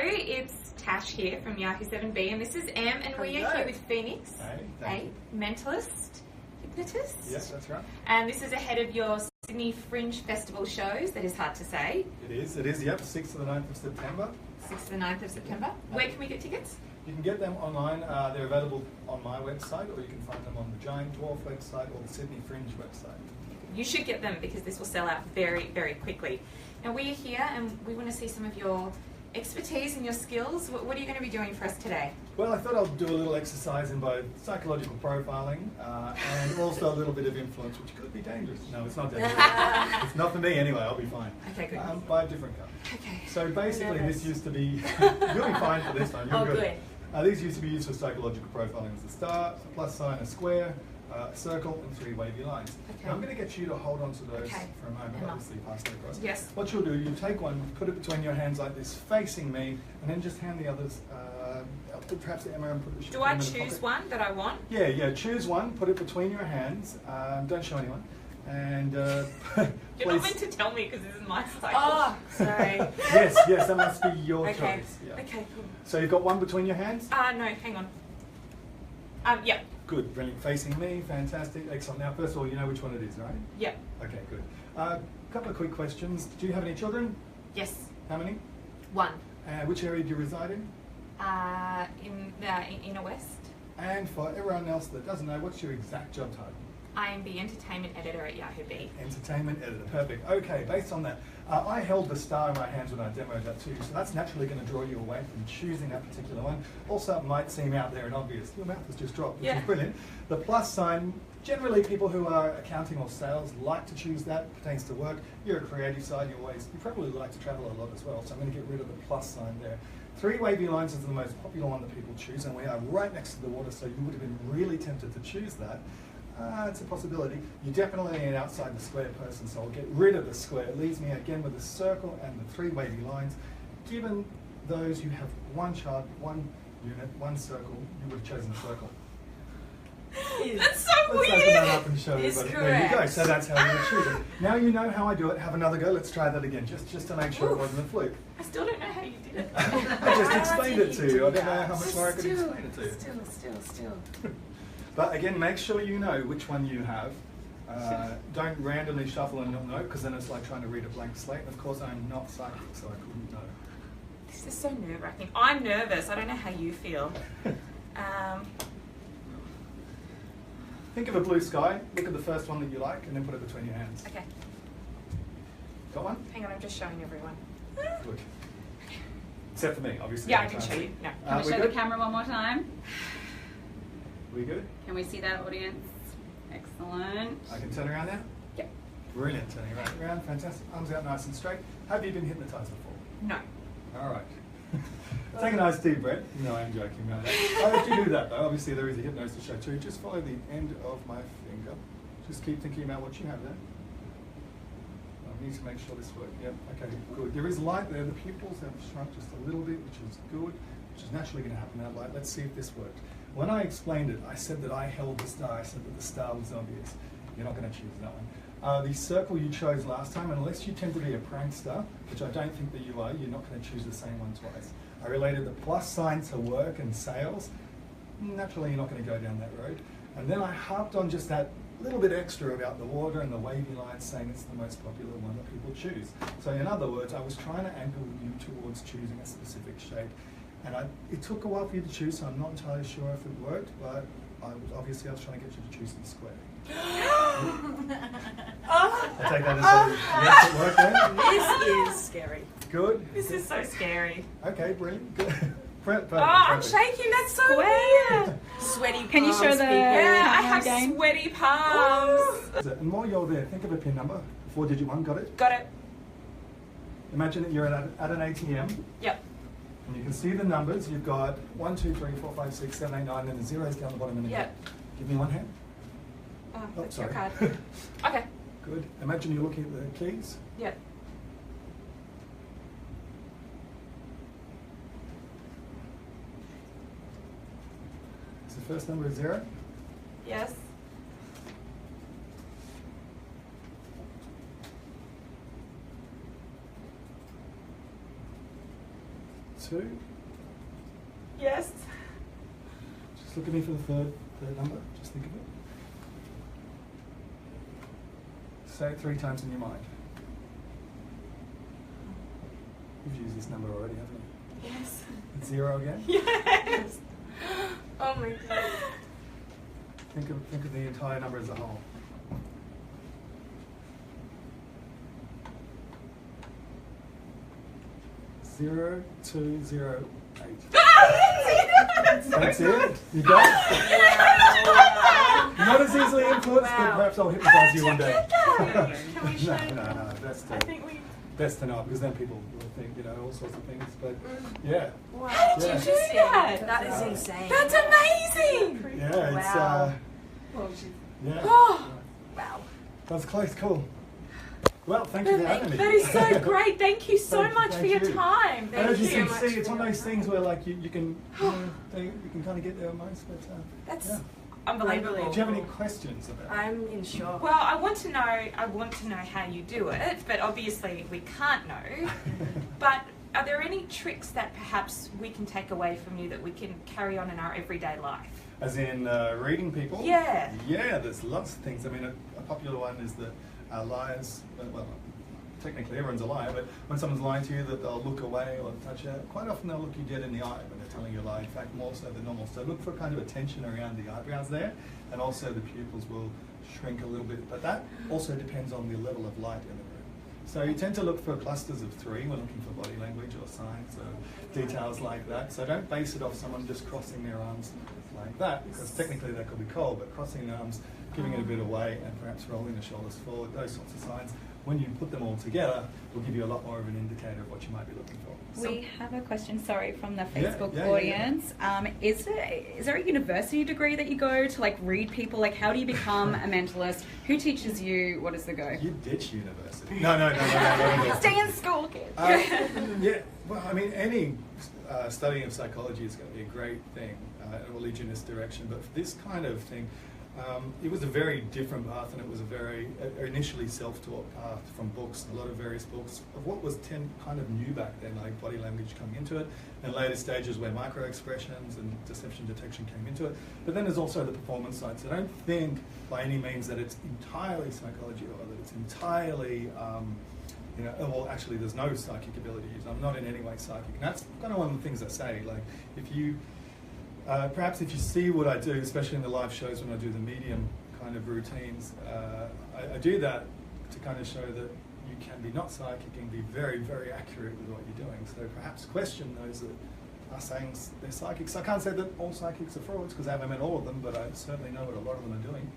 it's Tash here from Yahoo7 Be, and this is Em, and we are here with Phoenix, Hey, mentalist, hypnotist. Yes, that's right. And this is ahead of your Sydney Fringe Festival shows. That is hard to say. It is, yep, 6th to the 9th of September. 6th to the 9th of September. Where can we get tickets? You can get them online. They're available on my website, or you can find them on the Giant Dwarf website or the Sydney Fringe website. You should get them because this will sell out very, very quickly. And we are here and we want to see some of your expertise and your skills. What are you going to be doing for us today? Well, I thought I'll do a little exercise in both psychological profiling and also a little bit of influence, which could be dangerous. No, it's not dangerous. It's not for me anyway, I'll be fine. Okay, good. Buy a different car. Okay. So basically this used to be, you'll be fine for this time, you're good. These used to be used for psychological profiling as a star, a plus sign, a square, a circle, and 3 wavy lines. Okay. Now I'm going to get you to hold on to those for a moment, Emma. obviously pass that across. Yes. What you'll do, you take one, put it between your hands like this, facing me, and then just hand the others, perhaps the Emma, and put it. Do I choose one that I want? Yeah, choose one, put it between your hands, don't show anyone, and You're not meant to tell me because this is my cycle. Oh, sorry. yes, that must be your Okay. choice. Yeah. Okay, cool. So you've got one between your hands? No, hang on. Yep. Good, brilliant. Facing me, fantastic, excellent. Now, first of all, you know which one it is, right? Yep. Okay, good. Couple of quick questions. Do you have any children? Yes. How many? One. Which area do you reside in? In the inner west. And for everyone else that doesn't know, what's your exact job title? I am the entertainment editor at Yahoo Be. Entertainment editor, perfect. Okay, based on that, I held the star in my hands when I demoed that to you, so that's naturally going to draw you away from choosing that particular one. Also, it might seem out there and obvious. Your mouth has just dropped, which is brilliant. The plus sign, generally people who are accounting or sales like to choose that, pertains to work. You're a creative side, you probably like to travel a lot as well, so I'm going to get rid of the plus sign there. 3 wavy lines is the most popular one that people choose, and we are right next to the water, so you would have been really tempted to choose that. It's a possibility. You're definitely an outside the square person, so I'll get rid of the square. It leaves me again with the circle and the 3 wavy lines. Given those, you have one child, one unit, one circle, you would have chosen the circle. That's so Let's weird. open that up and show It's everybody. There you go. correct. So that's how you would choose it. Now you know how I do it. Have another go. Let's try that again, just to make sure it wasn't a fluke. I still don't know how you did it. I just explained it to you. I don't know how much more I could Still, explain it to you. Still. But again, make sure you know which one you have. Don't randomly shuffle and not know, because then it's like trying to read a blank slate. Of course, I'm not psychic, so I couldn't know. This is so nerve-wracking. I'm nervous. I don't know how you feel. Think of a blue sky. Look at the first one that you like, and then put it between your hands. Okay. Got one? Hang on, I'm just showing everyone. Good. Except for me, obviously. Yeah, I can show you. No. Can we we show good? the camera one more time? We good? Can we see that, audience? Excellent. I can turn around now? Yep. Brilliant. Turning right around. Fantastic. Arms out nice and straight. Have you been hypnotized before? No. All right. Take a nice deep breath. No, I'm joking about that. If you do that, though, obviously there is a hypnosis to show too. Just follow the end of my finger. Just keep thinking about what you have there. I need to make sure this works. Yep. Okay, good. There is light there. The pupils have shrunk just a little bit, which is good, which is naturally going to happen that light. Let's see if this worked. When I explained it, I said that I held the star. I said that the star was obvious. You're not going to choose that one. The circle you chose last time, unless you tend to be a prankster, which I don't think that you are, you're not going to choose the same one twice. I related the plus sign to work and sales. Naturally, you're not going to go down that road. And then I harped on just that little bit extra about the water and the wavy lines, saying it's the most popular one that people choose. So in other words, I was trying to angle you towards choosing a specific shape. And it took a while for you to choose, so I'm not entirely sure if it worked, but I was trying to get you to choose the square. I take that as a yes, it worked then? This is scary. Good. This is so scary. Okay, brilliant. Good. Perfect, I'm perfect. shaking. That's so weird. Sweaty palms. Can you show the people. Yeah, I hammer have again? sweaty palms. And while you're there, think of a PIN number, 4-digit one, got it? Got it. Imagine that you're at an ATM, Yep. and you can see the numbers. You've got 1, 2, 3, 4, 5, 6, 7, 8, 9, and the zeros down the bottom in the Yep. Give me one hand. Oh, Oh, that's your sorry. card. Okay. Good. Imagine you're looking at the keys. Yep. Is the first number a 0? Yes. 2. Yes. Just look at me for the third number. Just think of it. Say it 3 times in your mind. You've used this number already, haven't you? Yes. It's 0 again? Yes. Oh my God. Think of the entire number as a whole. Zero, 2, 0, 8. That's it. You got it. Not as easily influenced, but perhaps I'll hypnotise you one day. Can we show No. That's I think we. best to not, because then people will think, all sorts of things. But yeah. Wow. How did you do that? That is insane. That's amazing. Yeah, it's Wow. yeah. Oh, Wow. That was close. Cool. Well, thank you for having me. that is so great. Thank you so much for your you. time. And Thank as you you. can see, it's one of those things where like you can kind of get there most. But That's yeah. Unbelievable. Do you have any questions about it? I'm in shock. Well, I want to know how you do it, but obviously we can't know. But are there any tricks that perhaps we can take away from you that we can carry on in our everyday life? As in reading people? Yeah. Yeah, there's lots of things. I mean, a popular one is that liars, well, technically everyone's a liar, but when someone's lying to you, that they'll look away or touch you. Quite often they'll look you dead in the eye when they're telling you a lie. In fact, more so than normal. So look for kind of a tension around the eyebrows there, and also the pupils will shrink a little bit. But that also depends on the level of light in the room. So you tend to look for clusters of 3 when looking for body language or signs or details like that. So don't base it off someone just crossing their arms like that, because technically that could be cold, but crossing the arms, giving it a bit away, and perhaps rolling the shoulders forward, those sorts of signs, when you put them all together, will give you a lot more of an indicator of what you might be looking for. We have a question, sorry, from the Facebook yeah. audience. Is there a university degree that you go to like read people? Like, how do you become a mentalist? Who teaches you? What is the go? You ditch university. No. Stay in school, kids. Yeah, well, I mean, any studying of psychology is going to be a great thing. It will lead you in this direction. But for this kind of thing, it was a very different path, and it was a very initially self-taught path from books, a lot of various books of what was kind of new back then, like body language coming into it, and later stages where micro-expressions and deception detection came into it. But then there's also the performance side. So I don't think by any means that it's entirely psychology or that it's entirely, well, actually there's no psychic abilities. I'm not in any way psychic. And that's kind of one of the things I say. Like, if you perhaps if you see what I do, especially in the live shows when I do the medium kind of routines, I do that to kind of show that you can be not psychic and be very, very accurate with what you're doing. So perhaps question those that are saying they're psychics. I can't say that all psychics are frauds because I haven't met all of them, but I certainly know what a lot of them are doing.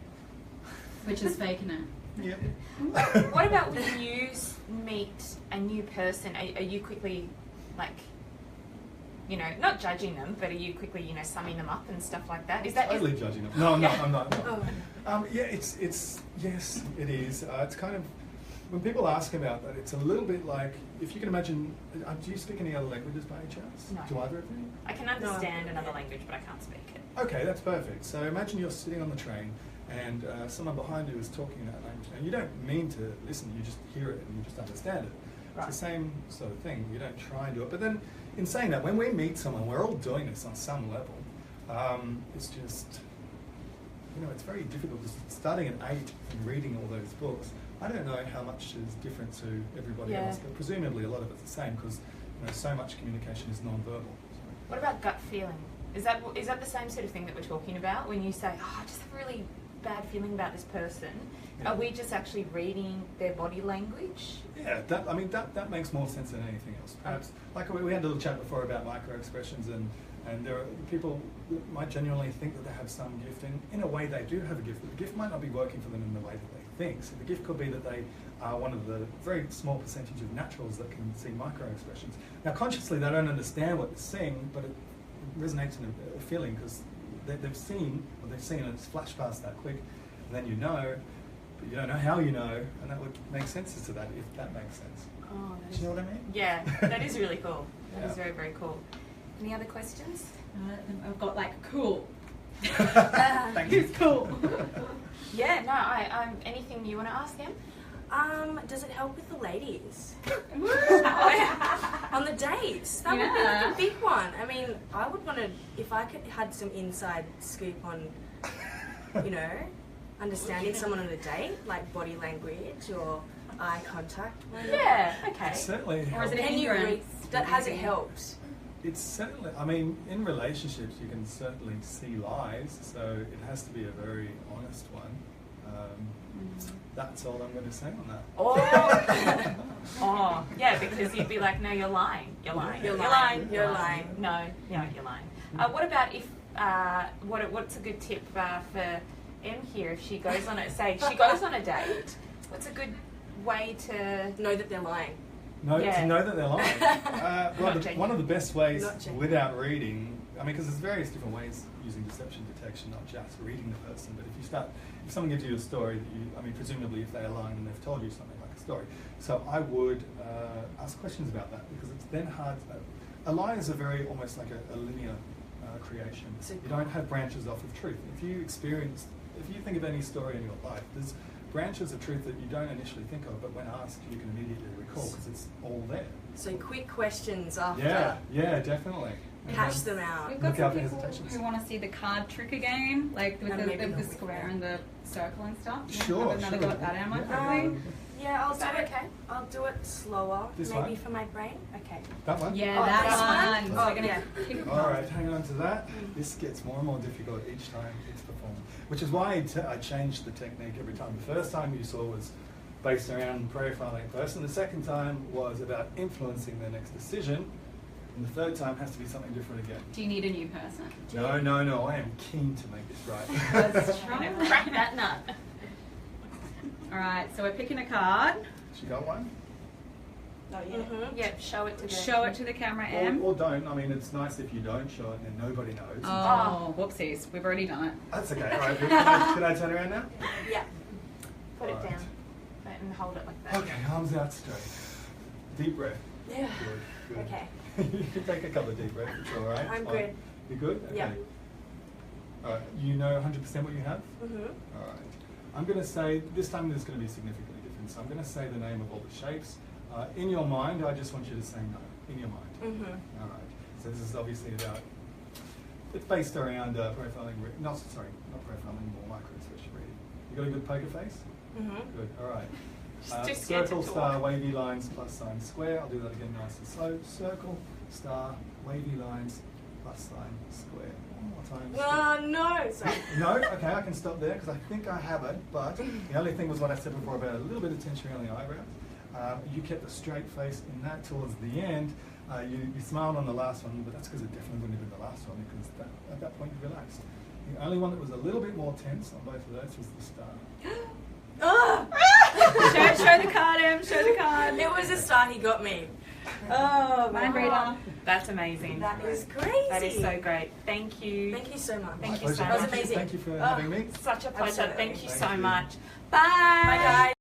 Which is fake, no? Yeah. What about when you meet a new person? Are you quickly, like, not judging them, but are you quickly, summing them up and stuff like that? Is that totally judging them? No, I'm not. I'm not. Oh. Yeah, it's yes, it is. It's kind of, when people ask about that, it's a little bit like, if you can imagine, do you speak any other languages by any chance? No. Do either of you? I can understand another language, but I can't speak it. Okay, that's perfect. So imagine you're sitting on the train and someone behind you is talking that language, and you don't mean to listen, you just hear it and you just understand it. Right. It's the same sort of thing. You don't try and do it. But then, in saying that, when we meet someone, we're all doing this on some level. It's just, it's very difficult. Starting at 8 and reading all those books, I don't know how much is different to everybody else, but presumably a lot of it's the same because so much communication is non-verbal. What about gut feeling? Is that the same sort of thing that we're talking about when you say, I just have a really bad feeling about this person? Yeah. Are we just actually reading their body language? Yeah, that makes more sense than anything else. Perhaps, like we had a little chat before about micro-expressions, and there are people that might genuinely think that they have some gift, and in a way they do have a gift, but the gift might not be working for them in the way that they think. So the gift could be that they are one of the very small percentage of naturals that can see micro-expressions. Now consciously they don't understand what they're seeing, but it resonates in a feeling because they've seen and it's flashed past that quick, and then but you don't know how you know, and that would make sense as to that, if that makes sense. Oh, Do you know what I mean? Yeah, that is really cool. That is Yeah. very, very cool. Any other questions? I've got cool. Thank you. Who's cool? Yeah, no, anything you want to ask him? Does it help with the ladies? On the dates? That would be like a big one. I mean, I would want to, if I had some inside scoop on, you know, understanding someone on a date, like body language or eye contact. Yeah, okay. It certainly Or is it helps. hindrance? Has it helped? It's certainly, I mean, in relationships you can certainly see lies, so it has to be a very honest one. That's all I'm going to say on that. Oh, oh, yeah, because you'd be like, no, you're lying. You're lying. You're You're lying. lying. You're lying. No, you're lying. What about if, what's a good tip for Em here if she goes on she goes on a date, what's a good way to... Know that they're lying. To know that they're lying. One of the best ways Not genuine. without reading, I mean, because there's various different ways using deception detection, not just reading the person, but if someone gives you a story that I mean, presumably if they're lying and they've told you something like a story. So I would ask questions about that, because it's then hard. A lie is almost like a linear creation. So you don't have branches off of truth. If you think of any story in your life, there's branches of truth that you don't initially think of, but when asked, you can immediately recall because it's all there. So quick questions after. Yeah, definitely. And Hash then them out. We've got look some out for people hesitations. who want to see the card trick again, like with And maybe the not with square that. and the circle and stuff. Yeah, Sure, have another sure. go at that, Emma, Yeah. quickly. Yeah, I'll Is that do it. okay? I'll do it slower, This maybe one? for my brain. Okay. That one? Yeah, Oh, that this one. one? So Oh, we're gonna yeah. kick it All off. right, hang on to that. This gets more and more difficult each time it's performed, which is why I changed the technique every time. The first time you saw was based around profiling a person. The second time was about influencing their next decision. And the third time has to be something different again. Do you need a new person? No, I am keen to make this right. Let's try it. Crack that nut. All right, so we're picking a card. She got one? Not yet. Mhm. Yep, show it to the... Show it to the camera, Em. Or don't. I mean, it's nice if you don't show it and then nobody knows. Oh, whoopsies. We've already done it. That's okay. All right, can I turn around now? Yeah. Put it Alright. down and hold it like that. Okay, arms out straight. Deep breath. Yeah. Good. Okay. You can take a couple of deep breaths, it's all right. I'm Fine. good. You good? Okay. Yeah. All right, you know 100% what you have? Mhm. All right. I'm going to say, this time there's going to be significantly different, so I'm going to say the name of all the shapes. In your mind, I just want you to say no. In your mind. Mhm. All right. So this is obviously about, it's based around profiling, not profiling, more micro-expression reading. You got a good poker face? Mhm. Good, all right. Just scared to Circle, talk. star, wavy lines, plus sign, square. I'll do that again nice and slow. Circle, star, wavy lines, plus sign, square. One more time. Oh, no. Sorry. No? Okay, I can stop there because I think I have it, but the only thing was what I said before about a little bit of tension around the eyebrows. You kept a straight face in that towards the end. You smiled on the last one, but that's because it definitely wouldn't have been the last one because at that point you relaxed. The only one that was a little bit more tense on both of those was the star. Oh! Show the card, Em. Show the card. It was a star he got me. Oh, Mind reader. That's amazing. That is crazy. That is so great. Thank you. Thank you so much. Thank My you so pleasure. much. That was amazing. Thank you for Oh. having me. Such a pleasure. Absolutely. Thank you Thank so you. much. Bye, guys.